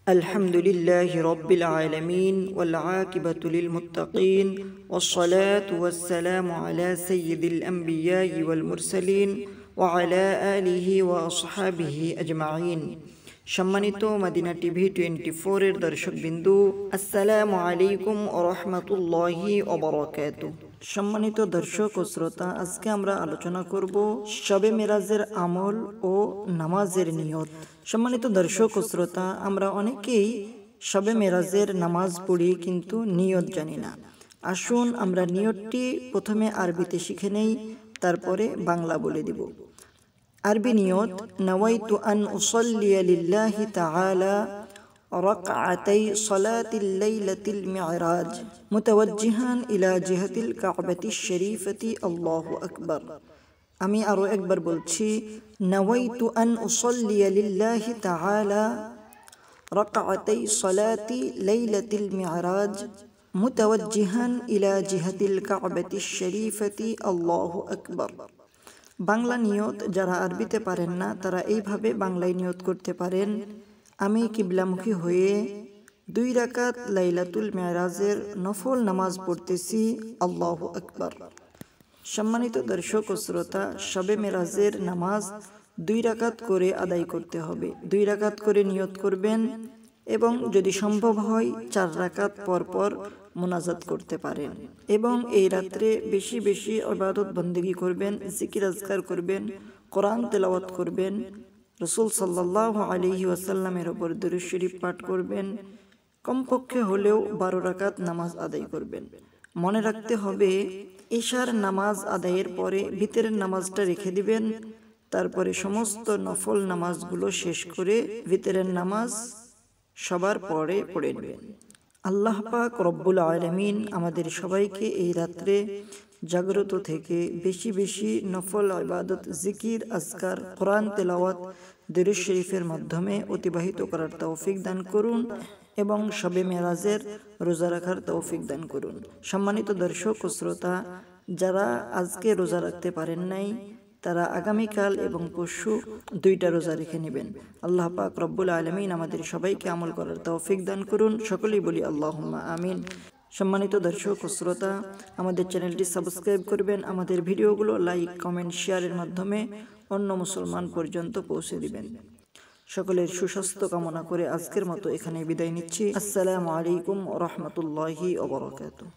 الحمد لله رب العالمين والعاقبة للمتقين والصلاة والسلام على سيد الأنبياء والمرسلين وعلى آله وأصحابه أجمعين সম্মানিত Medina TV 24 এর দর্শক বিন্দু আসসালামু আলাইকুম ওয়া রাহমাতুল্লাহি ওয়া বারাকাতুহু। সম্মানিত দর্শক ও শ্রোতা, আজকে আমরা আলোচনা করব শবে মেরাজের আমল ও নামাজের নিয়ত। সম্মানিত দর্শক ও শ্রোতা, আমরা অনেকেই শবে মেরাজের নামাজ পড়ি কিন্তু নিয়ত জানি না। আসুন আমরা নিয়তটি প্রথমে আরবিতে শিখে নেই, তারপরে বাংলা বলে দিব। আরবি নিয়ত: নাওয়াইতু আন উসাল্লিয়া লিল্লাহি তাআলা রাকআতাই সালাতিল লাইলাতিল মি'রাজ মুতাওয়াজ্জিহান ইলা জিহাতিল কাবাতিশ শরীফাতি আল্লাহু আকবার। আমি আরো একবার বলছি, নাওয়াইতু আন উসাল্লিয়া লিল্লাহি তাআলা রাকআতাই সালাতি লাইলাতিল মি'রাজ মুতাওয়াজ্জিহান ইলা জিহাতিল কাবাতিশ শরীফাতি আল্লাহু আকবার। বাংলা নিয়ত যারা আরবিতে পারেন না তারা এইভাবে বাংলায় নিয়ত করতে পারেন: আমি কিবলামুখী হয়ে 2 রাকাত লাইলাতুল মিরাজের নফল নামাজ পড়তেছি, আল্লাহু আকবার। সম্মানিত দর্শক ও শ্রোতা, শবে মেরাজের নামাজ 2 রাকাত করে আদায় করতে হবে। 2 রাকাত করে নিয়ত করবেন এবং যদি সম্ভব হয় 4 রাকাত পর পর মুনাজাত করতে পারেন। এবং এই রাত্রে বেশি বেশি ইবাদত বন্দেগী করবেন, জিকির আজকার করবেন, কোরআন তেলাওয়াত করবেন, রাসূল সাল্লাল্লাহু আলাইহি ওয়াসাল্লামের উপর দরুদ শরীফ পাঠ করবেন। কমপক্ষে হলেও 12 রাকাত নামাজ আদায় করবেন। মনে রাখতে হবে, ইশার নামাজ আদায়ের পরে ভিতরের নামাজটা রেখে দিবেন, তারপরে সমস্ত নফল নামাজগুলো শেষ করে ভিতরের নামাজ সবার পরে পড়ে নেবেন। আল্লাহ পাক রব্বুল আলামিন আমাদের সবাইকে এই রাত্রে জাগ্রত থেকে বেশি বেশি নফল ইবাদত, জিকির আজকার, কোরআন তেলাওয়াত, দরুদ শরীফের মাধ্যমে অতিবাহিত করার তৌফিক দান করুন এবং শবে মেরাজের রোজা রাখার তৌফিক দান করুন। সম্মানিত দর্শক ও শ্রোতা, যারা আজকে রোজা রাখতে পারেন নাই তারা আগামীকাল এবং পরশু 2টা রোজা রেখে নেবেন। আল্লাহ পাক রব্বুল আলামিন আমাদের সবাইকে আমল করার তৌফিক দান করুন। সকলেই বলি আল্লাহুম্মা আমিন। সম্মানিত দর্শক ও শ্রোতা, আমাদের চ্যানেলটি সাবস্ক্রাইব করবেন, আমাদের ভিডিওগুলো লাইক, কমেন্ট, শেয়ারের মাধ্যমে অন্য মুসলমান পর্যন্ত পৌঁছে দিবেন। সকলের সুস্বাস্থ্য কামনা করে আজকের মতো এখানে বিদায় নিচ্ছি। আসসালামু আলাইকুম ওয়া রাহমাতুল্লাহি ওয়া বারাকাতুহু।